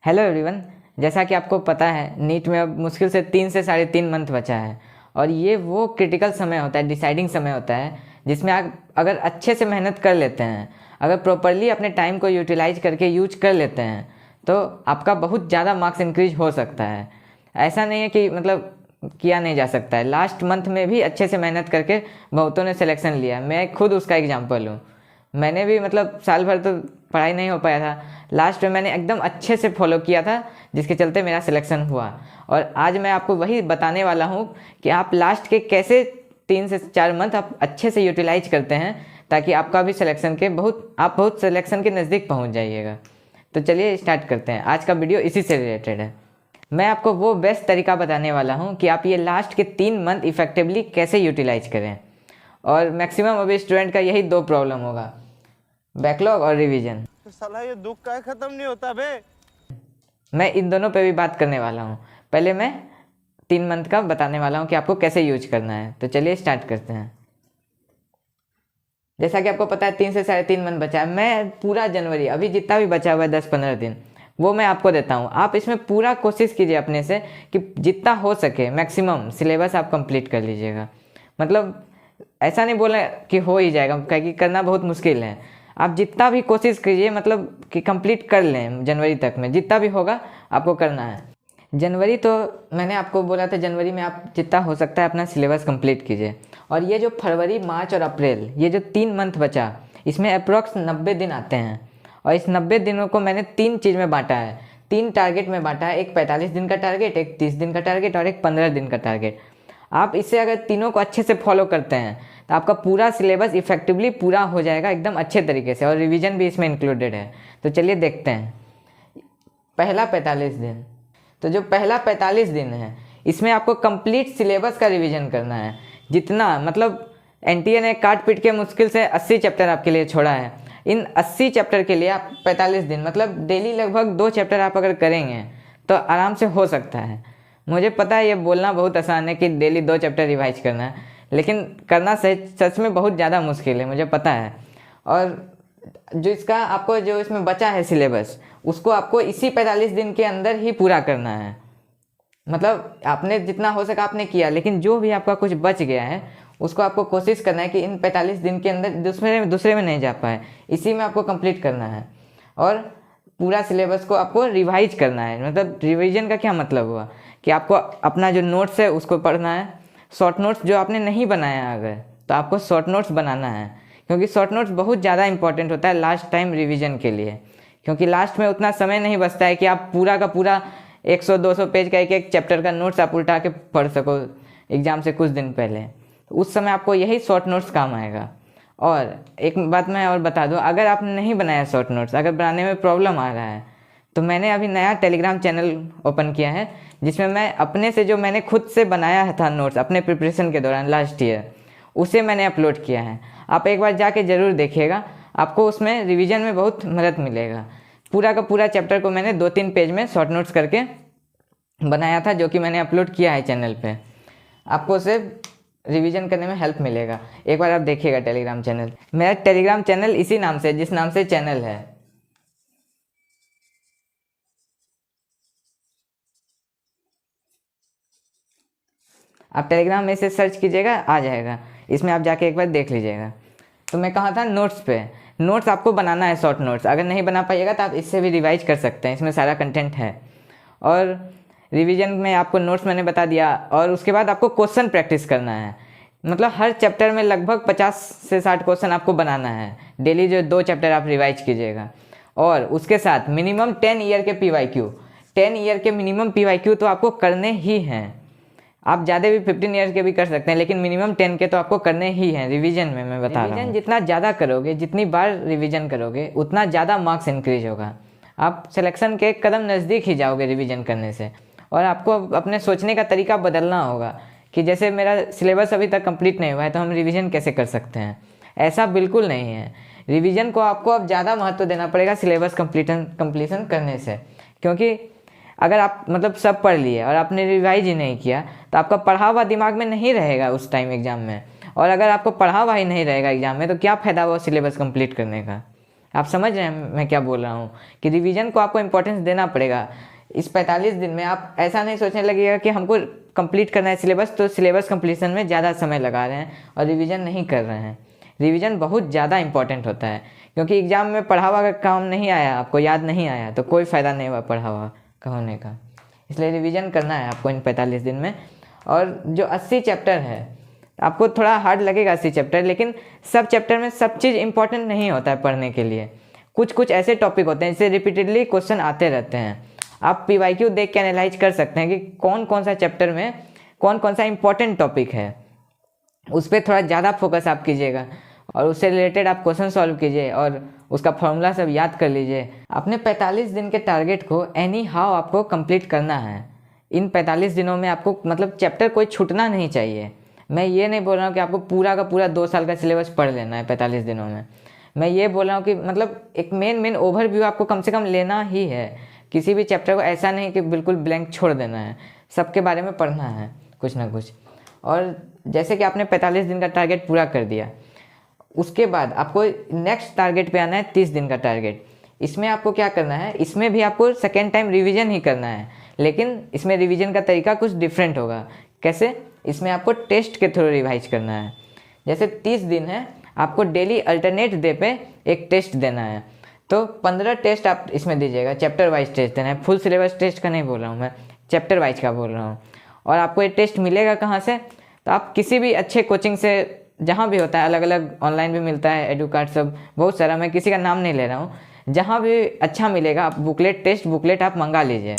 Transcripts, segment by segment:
Hello everyone. जैसा कि आपको पता है नीट में अब मुश्किल से 3 से 3.5 मंथ बचा है और ये वो क्रिटिकल समय होता है, डिसाइडिंग समय होता है जिसमें आप अगर अच्छे से मेहनत कर लेते हैं, अगर प्रॉपरली अपने टाइम को यूटिलाइज करके यूज कर लेते हैं तो आपका बहुत ज़्यादा मार्क्स इंक्रीज हो सकता है। ऐसा नहीं है कि मतलब किया नहीं जा सकता है। लास्ट मंथ में भी अच्छे से मेहनत करके बहुतों ने सिलेक्शन लिया, मैं खुद उसका एग्जाम्पल हूँ। मैंने भी मतलब साल भर तो पढ़ाई नहीं हो पाया था, लास्ट में मैंने एकदम अच्छे से फॉलो किया था जिसके चलते मेरा सिलेक्शन हुआ। और आज मैं आपको वही बताने वाला हूँ कि आप लास्ट के कैसे 3 से 4 मंथ आप अच्छे से यूटिलाइज करते हैं ताकि आपका भी सिलेक्शन के आप बहुत सिलेक्शन के नज़दीक पहुँच जाइएगा। तो चलिए स्टार्ट करते हैं। आज का वीडियो इसी से रिलेटेड है। मैं आपको वो बेस्ट तरीका बताने वाला हूँ कि आप ये लास्ट के 3 मंथ इफेक्टिवली कैसे यूटिलाइज करें। और मैक्सिमम अभी स्टूडेंट का यही 2 प्रॉब्लम होगा, बैकलॉग और रिवीजन। तो साला ये दुख का खत्म नहीं होता बे। मैं इन दोनों पे भी बात करने वाला हूँ। पहले मैं 3 मंथ का बताने वाला हूँ कि आपको कैसे यूज करना है। तो चलिए स्टार्ट करते हैं। जैसा कि आपको पता है 3 से 3.5 मंथ बचा है। मैं पूरा जनवरी अभी जितना भी बचा हुआ है 10-15 दिन वो मैं आपको देता हूँ। आप इसमें पूरा कोशिश कीजिए अपने से कि जितना हो सके मैक्सिमम सिलेबस आप कंप्लीट कर लीजिएगा। मतलब ऐसा नहीं बोला कि हो ही जाएगा, क्योंकि करना बहुत मुश्किल है। आप जितना भी कोशिश कीजिए मतलब कि कंप्लीट कर लें जनवरी तक में, जितना भी होगा आपको करना है। जनवरी तो मैंने आपको बोला था, जनवरी में आप जितना हो सकता है अपना सिलेबस कंप्लीट कीजिए। और ये जो फरवरी, मार्च और अप्रैल, ये जो 3 मंथ बचा, इसमें अप्रॉक्स 90 दिन आते हैं। और इस 90 दिनों को मैंने 3 चीज़ में बांटा है, 3 टारगेट में बांटा है। एक 45 दिन का टारगेट, एक 30 दिन का टारगेट और एक 15 दिन का टारगेट। आप इससे अगर तीनों को अच्छे से फॉलो करते हैं तो आपका पूरा सिलेबस इफेक्टिवली पूरा हो जाएगा एकदम अच्छे तरीके से, और रिवीजन भी इसमें इंक्लूडेड है। तो चलिए देखते हैं। पहला 45 दिन, तो जो पहला 45 दिन है इसमें आपको कंप्लीट सिलेबस का रिवीजन करना है। जितना मतलब एनटीए ने काट पीट के मुश्किल से 80 चैप्टर आपके लिए छोड़ा है। इन 80 चैप्टर के लिए आप 45 दिन मतलब डेली लगभग 2 चैप्टर आप अगर करेंगे तो आराम से हो सकता है। मुझे पता है ये बोलना बहुत आसान है कि डेली 2 चैप्टर रिवाइज करना है, लेकिन करना सच में बहुत ज़्यादा मुश्किल है, मुझे पता है। और जो इसका आपको जो इसमें बचा है सिलेबस, उसको आपको इसी 45 दिन के अंदर ही पूरा करना है। मतलब आपने जितना हो सका आपने किया, लेकिन जो भी आपका कुछ बच गया है उसको आपको कोशिश करना है कि इन 45 दिन के अंदर दूसरे में नहीं जा पाए, इसी में आपको कंप्लीट करना है। और पूरा सिलेबस को आपको रिवाइज करना है। मतलब रिवीजन का क्या मतलब हुआ कि आपको अपना जो नोट्स है उसको पढ़ना है। शॉर्ट नोट्स जो आपने नहीं बनाया अगर, तो आपको शॉर्ट नोट्स बनाना है, क्योंकि शॉर्ट नोट्स बहुत ज़्यादा इंपॉर्टेंट होता है लास्ट टाइम रिवीजन के लिए। क्योंकि लास्ट में उतना समय नहीं बचता है कि आप पूरा का पूरा 100-200 पेज का एक एक चैप्टर का नोट्स आप उल्टा के पढ़ सको एग्ज़ाम से कुछ दिन पहले। उस समय आपको यही शॉर्ट नोट्स काम आएगा। और एक बात मैं और बता दूं, अगर आपने नहीं बनाया शॉर्ट नोट्स, अगर बनाने में प्रॉब्लम आ रहा है, तो मैंने अभी नया टेलीग्राम चैनल ओपन किया है जिसमें मैं अपने से जो मैंने खुद से बनाया था नोट्स अपने प्रिपरेशन के दौरान लास्ट ईयर, उसे मैंने अपलोड किया है। आप एक बार जाके ज़रूर देखिएगा, आपको उसमें रिवीजन में बहुत मदद मिलेगा। पूरा का पूरा चैप्टर को मैंने 2-3 पेज में शॉर्ट नोट्स करके बनाया था, जो कि मैंने अपलोड किया है चैनल पे। आपको उसे रिवीजन करने में हेल्प मिलेगा। एक बार आप देखिएगा टेलीग्राम चैनल। मेरा टेलीग्राम चैनल इसी नाम से, जिस नाम से चैनल है। आप टेलीग्राम में इसे सर्च कीजिएगा, आ जाएगा। इसमें आप जाके एक बार देख लीजिएगा। तो मैं कहा था नोट्स पे, नोट्स आपको बनाना है शॉर्ट नोट्स। अगर नहीं बना पाइएगा तो आप इससे भी रिवाइज कर सकते हैं, इसमें सारा कंटेंट है। और रिवीजन में आपको नोट्स मैंने बता दिया। और उसके बाद आपको क्वेश्चन प्रैक्टिस करना है। मतलब हर चैप्टर में लगभग 50 से 60 क्वेश्चन आपको बनाना है। डेली जो 2 चैप्टर आप रिवाइज कीजिएगा। और उसके साथ मिनिमम 10 ईयर के PYQ, 10 ईयर के मिनिमम PYQ तो आपको करने ही हैं। आप ज़्यादा भी 15 ईयर्स के भी कर सकते हैं, लेकिन मिनिमम 10 के तो आपको करने ही हैं रिवीजन में। मैं बता रहा हूँ, रिवीजन जितना ज़्यादा करोगे, जितनी बार रिवीजन करोगे, उतना ज़्यादा मार्क्स इंक्रीज होगा। आप सिलेक्शन के एक कदम नज़दीक ही जाओगे रिवीजन करने से। और आपको अपने सोचने का तरीका बदलना होगा कि जैसे मेरा सिलेबस अभी तक कंप्लीट नहीं हुआ है तो हम रिवीजन कैसे कर सकते हैं। ऐसा बिल्कुल नहीं है। रिवीजन को आपको अब ज़्यादा महत्व देना पड़ेगा सिलेबस कंप्लीशन करने से। क्योंकि अगर आप मतलब सब पढ़ लिए और आपने रिवाइज ही नहीं किया तो आपका पढ़ा हुआ दिमाग में नहीं रहेगा उस टाइम एग्ज़ाम में। और अगर आपको पढ़ा हुआ ही नहीं रहेगा एग्ज़ाम में तो क्या फ़ायदा हुआ सिलेबस कंप्लीट करने का। आप समझ रहे हैं मैं क्या बोल रहा हूँ कि रिवीजन को आपको इम्पोर्टेंस देना पड़ेगा। इस 45 दिन में आप ऐसा नहीं सोचने लगेगा कि हमको कंप्लीट करना है सिलेबस, तो सिलेबस कंप्लीशन में ज़्यादा समय लगा रहे हैं और रिवीजन नहीं कर रहे हैं। रिवीजन बहुत ज़्यादा इंपॉर्टेंट होता है, क्योंकि एग्ज़ाम में पढ़ा हुआ का काम नहीं आया, आपको याद नहीं आया, तो कोई फ़ायदा नहीं हुआ पढ़ा हुआ का होने का। इसलिए रिवीजन करना है आपको इन 45 दिन में। और जो 80 चैप्टर है, आपको थोड़ा हार्ड लगेगा 80 चैप्टर, लेकिन सब चैप्टर में सब चीज़ इंपॉर्टेंट नहीं होता है पढ़ने के लिए। कुछ कुछ ऐसे टॉपिक होते हैं जिससे रिपीटेडली क्वेश्चन आते रहते हैं। आप PYQ देख के एनालाइज कर सकते हैं कि कौन कौन सा चैप्टर में कौन कौन सा इंपॉर्टेंट टॉपिक है, उस पर थोड़ा ज़्यादा फोकस आप कीजिएगा और उससे रिलेटेड आप क्वेश्चन सॉल्व कीजिए और उसका फॉर्मूला सब याद कर लीजिए। अपने 45 दिन के टारगेट को एनी हाउ आपको कंप्लीट करना है। इन 45 दिनों में आपको मतलब चैप्टर कोई छूटना नहीं चाहिए। मैं ये नहीं बोल रहा हूँ कि आपको पूरा का पूरा 2 साल का सिलेबस पढ़ लेना है 45 दिनों में। मैं ये बोल रहा हूँ कि मतलब एक मेन ओवरव्यू आपको कम से कम लेना ही है। किसी भी चैप्टर को ऐसा नहीं कि बिल्कुल ब्लैंक छोड़ देना है, सबके बारे में पढ़ना है कुछ ना कुछ। और जैसे कि आपने 45 दिन का टारगेट पूरा कर दिया, उसके बाद आपको नेक्स्ट टारगेट पे आना है 30 दिन का टारगेट। इसमें आपको क्या करना है, इसमें भी आपको सेकेंड टाइम रिवीजन ही करना है, लेकिन इसमें रिवीजन का तरीका कुछ डिफरेंट होगा। कैसे? इसमें आपको टेस्ट के थ्रू रिवाइज करना है। जैसे 30 दिन है, आपको डेली अल्टरनेट डे पे एक टेस्ट देना है, तो 15 टेस्ट आप इसमें दीजिएगा। चैप्टर वाइज टेस्ट देना है, फुल सिलेबस टेस्ट का नहीं बोल रहा हूँ मैं, चैप्टर वाइज का बोल रहा हूँ। और आपको ये टेस्ट मिलेगा कहाँ से? तो आप किसी भी अच्छे कोचिंग से, जहाँ भी होता है, अलग अलग ऑनलाइन भी मिलता है, एडुकार्ड सब बहुत सारा, मैं किसी का नाम नहीं ले रहा हूँ, जहाँ भी अच्छा मिलेगा आप बुकलेट, टेस्ट बुकलेट आप मंगा लीजिए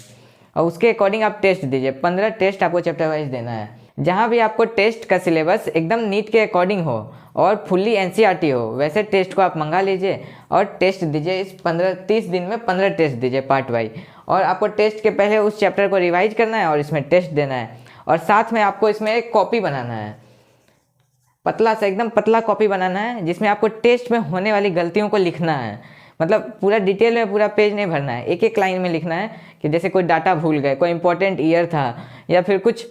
और उसके अकॉर्डिंग आप टेस्ट दीजिए। 15 टेस्ट आपको चैप्टर वाइज देना है। जहाँ भी आपको टेस्ट का सिलेबस एकदम नीट के अकॉर्डिंग हो और फुल्ली NCERT हो, वैसे टेस्ट को आप मंगा लीजिए और टेस्ट दीजिए। इस 30 दिन में 15 टेस्ट दीजिए पार्ट वाइज। और आपको टेस्ट के पहले उस चैप्टर को रिवाइज करना है और इसमें टेस्ट देना है। और साथ में आपको इसमें एक कॉपी बनाना है, पतला सा, एकदम पतला कॉपी बनाना है, जिसमें आपको टेस्ट में होने वाली गलतियों को लिखना है। मतलब पूरा डिटेल में पूरा पेज नहीं भरना है, एक एक लाइन में लिखना है कि जैसे कोई डाटा भूल गए, कोई इंपॉर्टेंट ईयर था या फिर कुछ,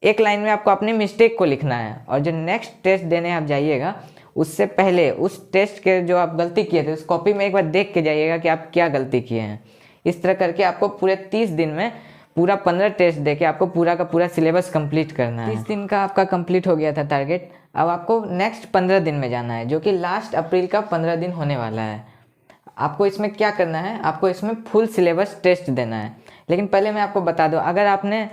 एक लाइन में आपको अपने मिस्टेक को लिखना है। और जो नेक्स्ट टेस्ट देने आप जाइएगा, उससे पहले उस टेस्ट के जो आप गलती किए थे उस कॉपी में एक बार देख के जाइएगा कि आप क्या गलती किए हैं। इस तरह करके आपको पूरे 30 दिन में पूरा 15 टेस्ट देके आपको पूरा का पूरा सिलेबस कंप्लीट करना है। 30 दिन का आपका कंप्लीट हो गया था टारगेट। अब आपको नेक्स्ट 15 दिन में जाना है, जो कि लास्ट अप्रैल का 15 दिन होने वाला है। आपको इसमें क्या करना है, आपको इसमें फुल सिलेबस टेस्ट देना है। लेकिन पहले मैं आपको बता दूं, अगर आपने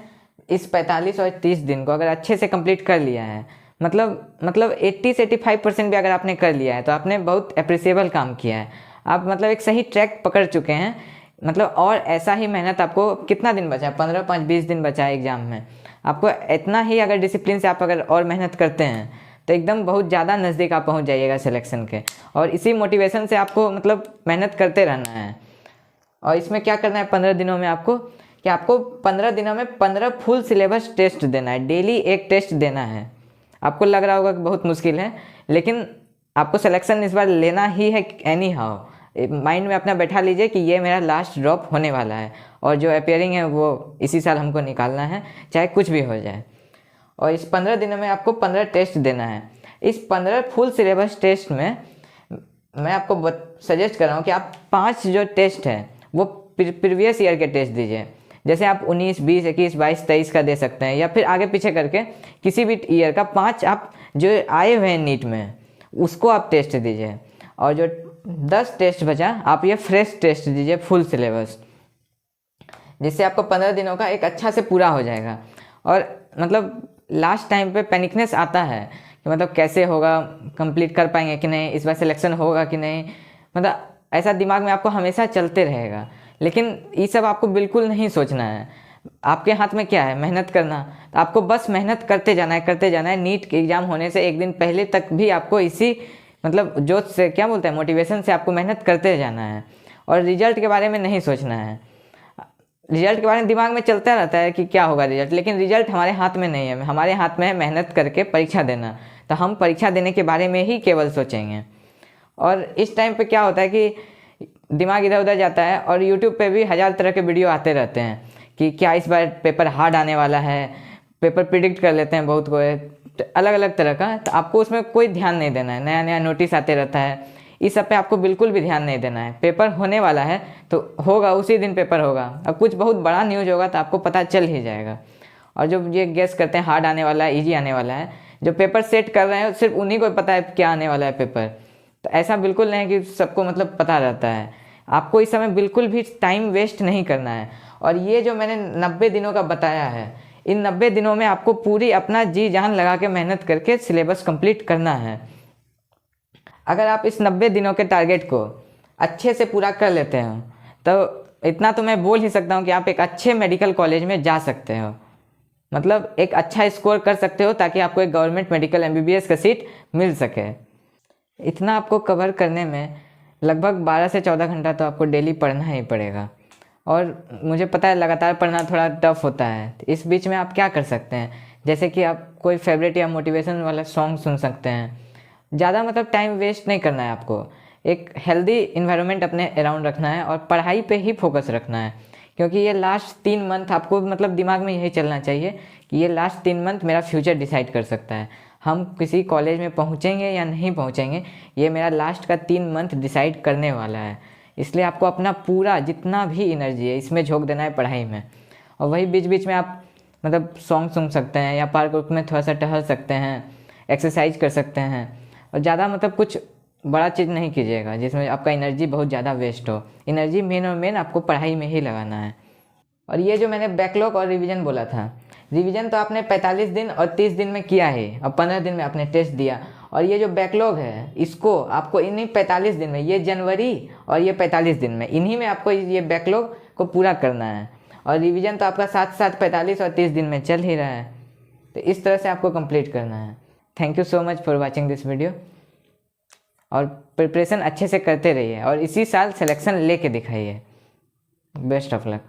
इस 45 और 30 दिन को अगर अच्छे से कंप्लीट कर लिया है, मतलब 80 से 85% भी अगर आपने कर लिया है, तो आपने बहुत अप्रिसिएबल काम किया है। आप मतलब एक सही ट्रैक पकड़ चुके हैं। मतलब और ऐसा ही मेहनत आपको, कितना दिन बचा है, 15, 5, 20 दिन बचा है एग्जाम में। आपको इतना ही अगर डिसिप्लिन से आप अगर और मेहनत करते हैं तो एकदम बहुत ज़्यादा नज़दीक आप पहुंच जाइएगा सिलेक्शन के। और इसी मोटिवेशन से आपको मतलब मेहनत करते रहना है। और इसमें क्या करना है 15 दिनों में आपको, कि आपको 15 दिनों में 15 फुल सिलेबस टेस्ट देना है, डेली एक टेस्ट देना है। आपको लग रहा होगा कि बहुत मुश्किल है, लेकिन आपको सिलेक्शन इस बार लेना ही है एनी हाउ। माइंड में अपना बैठा लीजिए कि ये मेरा लास्ट ड्रॉप होने वाला है और जो अपेयरिंग है वो इसी साल हमको निकालना है, चाहे कुछ भी हो जाए। और इस 15 दिनों में आपको 15 टेस्ट देना है। इस 15 फुल सिलेबस टेस्ट में मैं आपको सजेस्ट कर रहा हूँ कि आप 5 जो टेस्ट हैं वो प्रीवियस ईयर के टेस्ट दीजिए। जैसे आप 19, 20, 21, 22, 23 का दे सकते हैं, या फिर आगे पीछे करके किसी भी ईयर का 5 आप जो आए हुए हैं नीट में उसको आप टेस्ट दीजिए। और जो 10 टेस्ट बचा आप ये फ्रेश टेस्ट दीजिए फुल सिलेबस, जिससे आपको 15 दिनों का एक अच्छा से पूरा हो जाएगा। और मतलब लास्ट टाइम पे पैनिकनेस आता है कि मतलब कैसे होगा, कंप्लीट कर पाएंगे कि नहीं, इस बार सिलेक्शन होगा कि नहीं, मतलब ऐसा दिमाग में आपको हमेशा चलते रहेगा। लेकिन ये सब आपको बिल्कुल नहीं सोचना है। आपके हाथ में क्या है, मेहनत करना। तो आपको बस मेहनत करते जाना है, करते जाना है। नीट के एग्ज़ाम होने से एक दिन पहले तक भी आपको इसी मतलब जोश से, क्या बोलते हैं, मोटिवेशन से आपको मेहनत करते जाना है। और रिजल्ट के बारे में नहीं सोचना है। रिजल्ट के बारे में दिमाग में चलता रहता है कि क्या होगा रिजल्ट, लेकिन रिजल्ट हमारे हाथ में नहीं है। हमारे हाथ में है मेहनत करके परीक्षा देना। तो हम परीक्षा देने के बारे में ही केवल सोचेंगे। और इस टाइम पे क्या होता है कि दिमाग इधर उधर जाता है और यूट्यूब पे भी 1000 तरह के वीडियो आते रहते हैं कि क्या इस बार पेपर हार्ड आने वाला है, पेपर प्रिडिक्ट कर लेते हैं बहुत कोई, अलग अलग तरह का। तो आपको उसमें कोई ध्यान नहीं देना है। नया नया नोटिस आते रहता है, इस सब पे आपको बिल्कुल भी ध्यान नहीं देना है। पेपर होने वाला है तो होगा, उसी दिन पेपर होगा। अब कुछ बहुत बड़ा न्यूज़ होगा तो आपको पता चल ही जाएगा। और जो ये गेस करते हैं हार्ड आने वाला है, ईजी आने वाला है, जो पेपर सेट कर रहे हैं सिर्फ उन्हीं को पता है क्या आने वाला है पेपर। तो ऐसा बिल्कुल नहीं कि सबको मतलब पता रहता है। आपको इस समय बिल्कुल भी टाइम वेस्ट नहीं करना है। और ये जो मैंने 90 दिनों का बताया है, इन 90 दिनों में आपको पूरी अपना जी जान लगा के मेहनत करके सिलेबस कंप्लीट करना है। अगर आप इस 90 दिनों के टारगेट को अच्छे से पूरा कर लेते हो तो इतना तो मैं बोल ही सकता हूँ कि आप एक अच्छे मेडिकल कॉलेज में जा सकते हो, मतलब एक अच्छा स्कोर कर सकते हो ताकि आपको एक गवर्नमेंट मेडिकल MBBS का सीट मिल सके। इतना आपको कवर करने में लगभग 12 से 14 घंटा तो आपको डेली पढ़ना ही पड़ेगा। और मुझे पता है लगातार पढ़ना थोड़ा टफ होता है। तो इस बीच में आप क्या कर सकते हैं, जैसे कि आप कोई फेवरेट या मोटिवेशन वाला सॉन्ग सुन सकते हैं। ज़्यादा मतलब टाइम वेस्ट नहीं करना है आपको, एक हेल्दी इन्वायरमेंट अपने अराउंड रखना है और पढ़ाई पे ही फोकस रखना है। क्योंकि ये लास्ट 3 मंथ आपको मतलब दिमाग में यही चलना चाहिए कि ये लास्ट 3 मंथ मेरा फ्यूचर डिसाइड कर सकता है। हम किसी कॉलेज में पहुँचेंगे या नहीं पहुँचेंगे, ये मेरा लास्ट का 3 मंथ डिसाइड करने वाला है। इसलिए आपको अपना पूरा जितना भी एनर्जी है इसमें झोंक देना है पढ़ाई में। और वही बीच बीच में आप मतलब सॉन्ग सुन सकते हैं या पार्क में थोड़ा सा टहल सकते हैं, एक्सरसाइज कर सकते हैं। और ज़्यादा मतलब कुछ बड़ा चीज़ नहीं कीजिएगा जिसमें आपका एनर्जी बहुत ज़्यादा वेस्ट हो। एनर्जी मेन और मेन आपको पढ़ाई में ही लगाना है। और ये जो मैंने बैकलॉग और रिवीजन बोला था, रिवीजन तो आपने 45 दिन और 30 दिन में किया है और 15 दिन में आपने टेस्ट दिया। और ये जो बैकलॉग है इसको आपको इन्हीं 45 दिन में, ये जनवरी और ये 45 दिन में, इन्हीं में आपको ये बैकलॉग को पूरा करना है। और रिवीजन तो आपका साथ साथ 45 और 30 दिन में चल ही रहा है। तो इस तरह से आपको कंप्लीट करना है। Thank you so much for watching this video. और प्रिपरेशन अच्छे से करते रहिए और इसी साल सिलेक्शन लेके दिखाइए। Best of luck.